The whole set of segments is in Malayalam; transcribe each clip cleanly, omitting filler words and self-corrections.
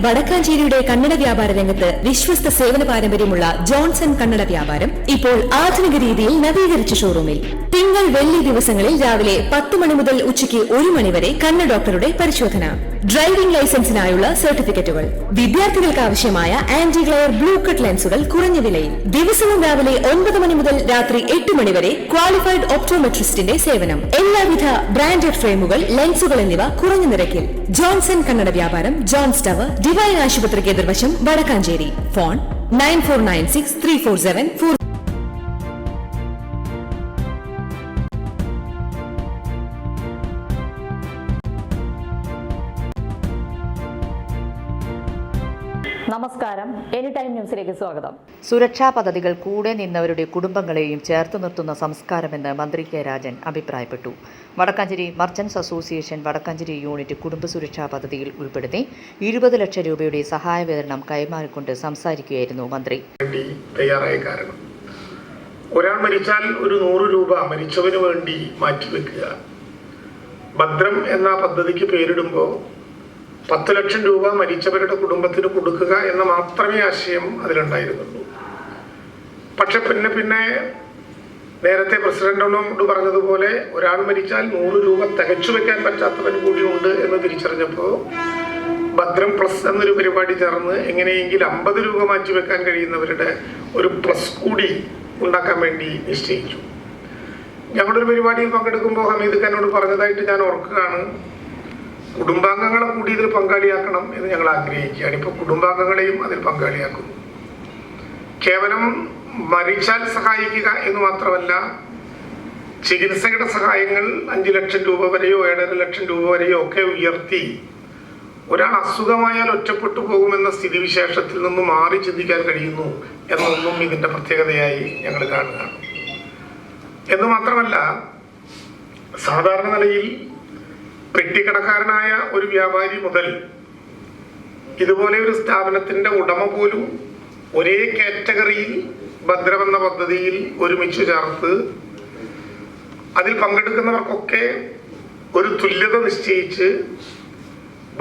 വടക്കാഞ്ചേരിയുടെ കന്നഡ വ്യാപാര രംഗത്ത് വിശ്വസ്ത സേവന പാരമ്പര്യമുള്ള ജോൺസൺ കന്നഡ വ്യാപാരം ഇപ്പോൾ ആധുനിക രീതിയിൽ നവീകരിച്ച ഷോറൂമിൽ. തിങ്കൾ വെള്ളി ദിവസങ്ങളിൽ രാവിലെ 10 മണി മുതൽ ഉച്ചയ്ക്ക് 1 മണി വരെ കണ്ണ് ഡോക്ടറുടെ പരിശോധന. ഡ്രൈവിംഗ് ലൈസൻസിനായുള്ള സർട്ടിഫിക്കറ്റുകൾ, വിദ്യാർത്ഥികൾക്ക് ആവശ്യമായ ആന്റി ഗ്ലെയർ ബ്ലൂ കട്ട് ലെൻസുകൾ കുറഞ്ഞ വിലയിൽ. ദിവസവും രാവിലെ 9 മണി മുതൽ രാത്രി 8 മണി വരെ ക്വാളിഫൈഡ് ഓപ്റ്റോമെട്രിസ്റ്റിന്റെ സേവനം. എല്ലാവിധ ബ്രാൻഡഡ് ഫ്രെയിമുകൾ, ലെൻസുകൾ എന്നിവ കുറഞ്ഞ നിരക്കിൽ. ജോൺസൺ കന്നഡ വ്യാപാരം, ജോൺസ് ടവർ, ഡിവൈൻ ആശുപത്രിക്ക് എതിർവശം, വടക്കാഞ്ചേരി. ഫോൺ 94963474. നമസ്കാരം, എനി ടൈം ന്യൂസിലേക്ക് സ്വാഗതം. സുരക്ഷാ പദ്ധതികൾ കൂടെ നിന്നവരുടെ കുടുംബങ്ങളെയും ചേർത്ത് നിർത്തുന്ന സംസ്കാരമെന്ന് മന്ത്രി കെ രാജൻ അഭിപ്രായപ്പെട്ടു. Vadakkanchery merchants association Vadakkanchery unit കുടുംബ സുരക്ഷാ പദ്ധതിയിൽ ഉൾപ്പെടുത്തി 20 ലക്ഷം രൂപയുടെ സഹായ വിതരണം കൈമാറിക്കൊണ്ട് സംസാരിക്കുകയായിരുന്നു മന്ത്രി. തയ്യാറായ കാരണം ഒരാൾ മരിച്ചാൽ ഒരു 100 രൂപ മരിച്ചവന് വേണ്ടി മാറ്റിവെക്കുക. ഭദ്രം എന്ന പദ്ധതിക്ക് പേരിടുമ്പോൾ 10 ലക്ഷം രൂപ മരിച്ചവരുടെ കുടുംബത്തിന് കൊടുക്കുക എന്ന മാത്രമേ ആശയം അതിലുണ്ടായിരുന്നുള്ളൂ. പക്ഷെ പിന്നെ നേരത്തെ പ്രസിഡന്റിനോട് പറഞ്ഞതുപോലെ ഒരാൾ മരിച്ചാൽ 100 രൂപ തികച്ചു വെക്കാൻ പറ്റാത്തവൻ കൂടിയുണ്ട് എന്ന് തിരിച്ചറിഞ്ഞപ്പോൾ ഭദ്രം പ്ലസ് എന്നൊരു പരിപാടി ചേർന്ന് എങ്ങനെയെങ്കിലും 50 രൂപ മാറ്റിവെക്കാൻ കഴിയുന്നവരുടെ ഒരു പ്ലസ് കൂടി ഉണ്ടാക്കാൻ വേണ്ടി നിശ്ചയിച്ചു. ഞങ്ങളുടെ ഒരു പരിപാടിയിൽ പങ്കെടുക്കുമ്പോൾ ഹമീദ് ഖാനോട് പറഞ്ഞതായിട്ട് ഞാൻ ഓർക്കുകയാണ്, കുടുംബാംഗങ്ങളെ കൂടി ഇതിൽ പങ്കാളിയാക്കണം എന്ന് ഞങ്ങൾ ആഗ്രഹിക്കുകയാണ്. ഇപ്പോൾ കുടുംബാംഗങ്ങളെയും അതിൽ പങ്കാളിയാക്കുന്നു. കേവലം മരിച്ചാൽ സഹായിക്കുക എന്ന് മാത്രമല്ല, ചികിത്സയുടെ സഹായങ്ങൾ 5 ലക്ഷം രൂപ വരെയോ 7.5 ലക്ഷം രൂപ വരെയോ ഒക്കെ ഉയർത്തി ഒരാൾ അസുഖമായാൽ ഒറ്റപ്പെട്ടു പോകുമെന്ന സ്ഥിതിവിശേഷത്തിൽ നിന്ന് മാറി ചിന്തിക്കാൻ കഴിയുന്നു എന്നൊന്നും ഇതിൻ്റെ പ്രത്യേകതയായി ഞങ്ങൾ കാണുകയാണ്. എന്ന് മാത്രമല്ല, സാധാരണ നിലയിൽ പെട്ടിക്കടക്കാരനായ ഒരു വ്യാപാരി മുതൽ ഇതുപോലെ ഒരു സ്ഥാപനത്തിന്റെ ഉടമ പോലും ഒരേ കാറ്റഗറിയിൽ ഭദ്രമെന്ന പദ്ധതിയിൽ ഒരുമിച്ച് ചേർത്ത് അതിൽ പങ്കെടുക്കുന്നവർക്കൊക്കെ ഒരു തുല്യത നിശ്ചയിച്ച്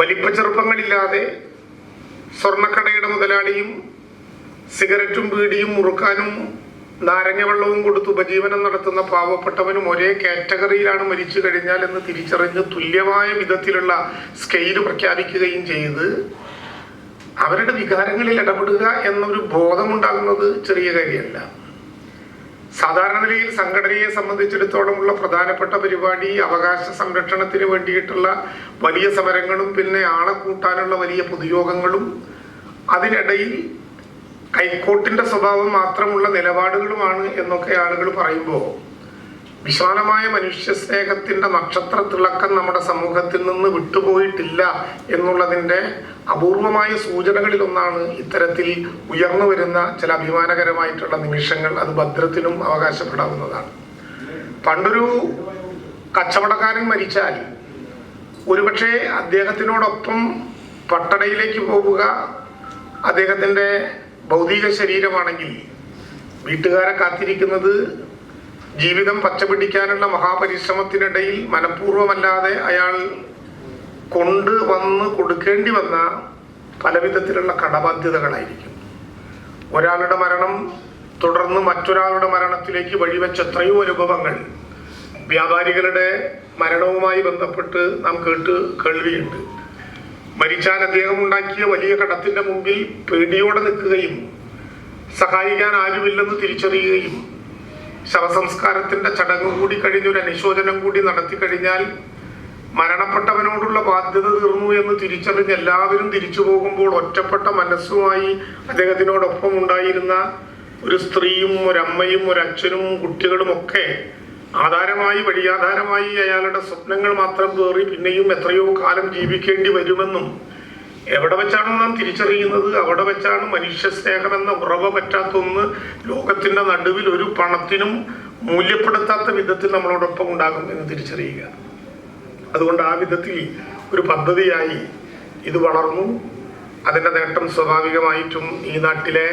വലിപ്പച്ചെറുപ്പങ്ങളില്ലാതെ സ്വർണ്ണക്കടയുടെ മുതലാളിയും സിഗരറ്റും ബീഡിയും മുറുക്കാനും നാരങ്ങ വെള്ളവും കൊടുത്ത് ഉപജീവനം നടത്തുന്ന പാവപ്പെട്ടവനും ഒരേ കാറ്റഗറിയിലാണ് മരിച്ചു കഴിഞ്ഞാൽ എന്ന് തിരിച്ചറിഞ്ഞ് തുല്യമായ വിധത്തിലുള്ള സ്കെയില് പ്രഖ്യാപിക്കുകയും ചെയ്ത് അവരുടെ വികാരങ്ങളിൽ ഇടപെടുക എന്നൊരു ബോധമുണ്ടാകുന്നത് ചെറിയ കാര്യമല്ല. സാധാരണ നിലയിൽ സംഘടനയെ സംബന്ധിച്ചിടത്തോളമുള്ള പ്രധാനപ്പെട്ട പരിപാടി അവകാശ സംരക്ഷണത്തിന് വേണ്ടിയിട്ടുള്ള വലിയ സമരങ്ങളും പിന്നെ ആളെ കൂട്ടാനുള്ള വലിയ പൊതുയോഗങ്ങളും അതിനിടയിൽ ഹൈക്കോർട്ടിന്റെ സ്വഭാവം മാത്രമുള്ള നിലപാടുകളുമാണ് എന്നൊക്കെ ആളുകൾ പറയുമ്പോൾ വിശാലമായ മനുഷ്യ സ്നേഹത്തിന്റെ നക്ഷത്ര തിളക്കം നമ്മുടെ സമൂഹത്തിൽ നിന്ന് വിട്ടുപോയിട്ടില്ല എന്നുള്ളതിൻ്റെ അപൂർവമായ സൂചനകളിലൊന്നാണ് ഇത്തരത്തിൽ ഉയർന്നു വരുന്ന ചില അഭിമാനകരമായിട്ടുള്ള നിമിഷങ്ങൾ. അത് ഭദ്രത്തിനും അവകാശപ്പെടാവുന്നതാണ്. പണ്ടൊരു കച്ചവടക്കാരൻ മരിച്ചാൽ ഒരുപക്ഷെ അദ്ദേഹത്തിനോടൊപ്പം പട്ടണയിലേക്ക് പോവുക അദ്ദേഹത്തിൻ്റെ ഭൗതിക ശരീരമാണെങ്കിൽ വീട്ടുകാരെ കാത്തിരിക്കുന്നത് ജീവിതം പച്ചപിടിക്കാനുള്ള മഹാപരിശ്രമത്തിനിടയിൽ മനഃപൂർവ്വമല്ലാതെ അയാൾ കൊണ്ടുവന്ന് കൊടുക്കേണ്ടി വന്ന പലവിധത്തിലുള്ള കടബാധ്യതകളായിരിക്കും. ഒരാളുടെ മരണം തുടർന്ന് മറ്റൊരാളുടെ മരണത്തിലേക്ക് വഴിവെച്ച എത്രയോ അനുഭവങ്ങൾ വ്യാപാരികളുടെ മരണവുമായി ബന്ധപ്പെട്ട് നാം കേൾവിയുണ്ട്. മരിച്ചാൽ അദ്ദേഹം ഉണ്ടാക്കിയ വലിയ കടത്തിന്റെ മുമ്പിൽ പേടിയോടെ നിൽക്കുകയും സഹായിക്കാൻ ആരുമില്ലെന്ന് തിരിച്ചറിയുകയും ശവസംസ്കാരത്തിന്റെ ചടങ്ങ് കൂടി കഴിഞ്ഞൊരു അനുശോചനം കൂടി നടത്തി കഴിഞ്ഞാൽ മരണപ്പെട്ടവനോടുള്ള ബാധ്യത തീർന്നു എന്ന് തിരിച്ചറിഞ്ഞ് എല്ലാവരും തിരിച്ചു പോകുമ്പോൾ ഒറ്റപ്പെട്ട മനസ്സുമായി അദ്ദേഹത്തിനോടൊപ്പം ഉണ്ടായിരുന്ന ഒരു സ്ത്രീയും ഒരമ്മയും ഒരച്ഛനും കുട്ടികളും ഒക്കെ ആധാരമായി വഴിയാധാരമായി അയാളുടെ സ്വപ്നങ്ങൾ മാത്രം പേറി പിന്നെയും എത്രയോ കാലം ജീവിക്കേണ്ടി വരുമെന്നും എവിടെ വെച്ചാണ് നാം തിരിച്ചറിയുന്നത്, അവിടെ വെച്ചാണ് മനുഷ്യ സ്നേഹമെന്ന ഉറവ പറ്റാത്ത ഒന്ന് ലോകത്തിന്റെ നടുവിൽ ഒരു പണത്തിനും മൂല്യപ്പെടുത്താത്ത വിധത്തിൽ നമ്മളോടൊപ്പം ഉണ്ടാകും എന്ന് തിരിച്ചറിയുക. അതുകൊണ്ട് ആ വിധത്തിൽ ഒരു പദ്ധതിയായി ഇത് വളർന്നു. അതിൻ്റെ നേട്ടം സ്വാഭാവികമായിട്ടും ഈ നാട്ടിലെ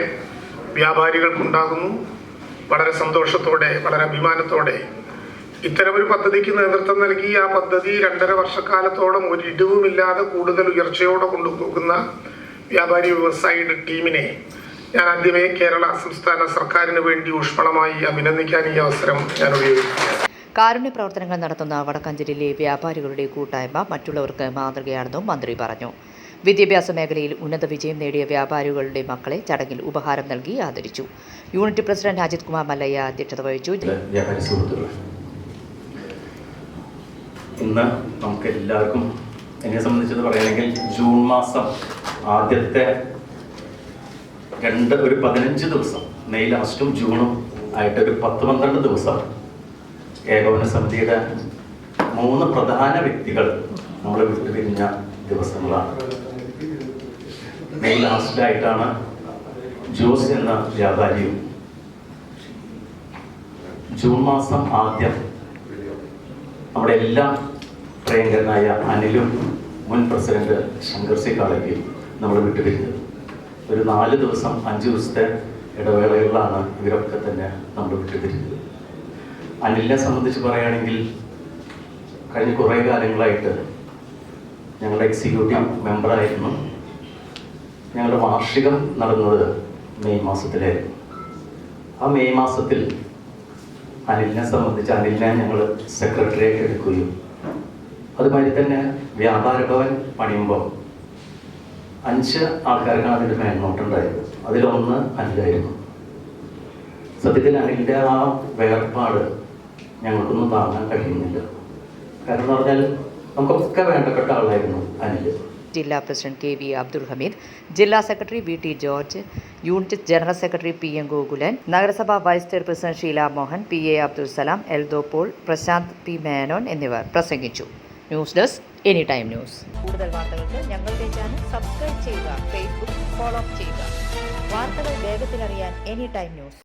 വ്യാപാരികൾക്കുണ്ടാകുന്നു. വളരെ സന്തോഷത്തോടെ വളരെ അഭിമാനത്തോടെ ഇത്തരമൊരു പദ്ധതിക്ക് നേതൃത്വം നൽകി ആ പദ്ധതി 2.5 വർഷക്കാലത്തോളം ഒരു ഇടിവുമില്ലാതെ കൂടുതൽ ഉയർച്ചയോടെ കൊണ്ടുപോകുന്ന വ്യാപാരി വ്യവസായിയുടെ ടീമിനെ ഞാൻ ആദ്യമേ കേരള സംസ്ഥാന സർക്കാരിന് വേണ്ടി ഊഷ്മളമായി അഭിനന്ദിക്കാൻ ഈ അവസരം ഞാൻ ഉപയോഗിക്കുകയാണ്. കാരുണ്യ പ്രവർത്തനങ്ങൾ നടത്തുന്ന വടക്കാഞ്ചേരിയിലെ വ്യാപാരികളുടെ കൂട്ടായ്മ മറ്റുള്ളവർക്ക് മാതൃകയാണെന്നും മന്ത്രി പറഞ്ഞു. വിദ്യാഭ്യാസ മേഖലയിൽ ഉന്നത വിജയം നേടിയ വ്യാപാരികളുടെ മക്കളെ ചടങ്ങിൽ ഉപഹാരം നൽകി ആദരിച്ചു. യൂണിറ്റ് പ്രസിഡന്റ് അജിത് കുമാർ മല്ലയ്യ അധ്യക്ഷത വഹിച്ചു. ഇന്ന് നമുക്ക് എല്ലാവർക്കും എന്നെ സംബന്ധിച്ചത് പറയുകയാണെങ്കിൽ ജൂൺ മാസം ആദ്യത്തെ ഒരു 15 ദിവസം, മെയ് ലാസ്റ്റും ജൂണും ആയിട്ട് ഒരു 10-12 ദിവസം ഏകോപന സമിതിയുടെ 3 പ്രധാന വ്യക്തികൾ നമ്മൾ വിട്ടുപിരിഞ്ഞ ദിവസങ്ങളാണ്. മെയ് ലാസ്റ്റിലായിട്ടാണ് ജോസ് എന്ന വ്യാപാരിയും, ജൂൺ മാസം ആദ്യം നമ്മുടെ എല്ലാം പ്രിയങ്കരനായ അനിലും മുൻ പ്രസിഡന്റ് ശങ്കർ സി കാളയ്ക്കും നമ്മൾ വിട്ടുപിരിഞ്ഞത്. ഒരു 4 ദിവസം 5 ദിവസത്തെ ഇടവേളകളിലാണ് ഇവരൊക്കെ തന്നെ നമ്മൾ വിട്ടുപിരിഞ്ഞത്. അനിലിനെ സംബന്ധിച്ച് പറയുകയാണെങ്കിൽ കഴിഞ്ഞ കുറേ കാലങ്ങളായിട്ട് ഞങ്ങളുടെ എക്സിക്യൂട്ടീവ് മെമ്പറായിരുന്നു. ഞങ്ങളുടെ വാർഷികം നടന്നത് മെയ് മാസത്തിലായിരുന്നു. ആ മെയ് മാസത്തിൽ അനിലിനെ ഞങ്ങൾ സെക്രട്ടറിയായിട്ട് എടുക്കുകയും അതുമാതിരി തന്നെ വ്യാപാര ഭവൻ പണിയുമ്പോൾ 5 ആൾക്കാർക്കാണ് അതിൻ്റെ മേൽനോട്ടുണ്ടായത്. അതിലൊന്ന് അനിലായിരുന്നു. സത്യത്തിൽ അനിലിൻ്റെ ആ വേർപാട് ഞങ്ങൾക്കൊന്നും താങ്ങാൻ കഴിയുന്നില്ല. കാരണം എന്ന് പറഞ്ഞാൽ നമുക്കൊക്കെ വേണ്ടപ്പെട്ട ആളായിരുന്നു അനിൽ. ജില്ലാ president K V Abdul Hameed, ജില്ലാ secretary V T George, unit general secretary P M Gokulan, നഗരസഭാ vice chairperson Sheela Mohan, P A Abdul Salam, Eldho Paul, Prashanth P Menon എന്നിവർ പ്രസംഗിച്ചു. News desk any time news. കൂടുതൽ വാർത്തകൾക്ക് ഞങ്ങളുടെ ചാനൽ സബ്സ്ക്രൈബ് ചെയ്യുക, ഫേസ്ബുക്ക് ഫോളോ ചെയ്യുക. വാർത്തകൾ വേഗത്തിലറിയാൻ എനി ടൈം ന്യൂസ്.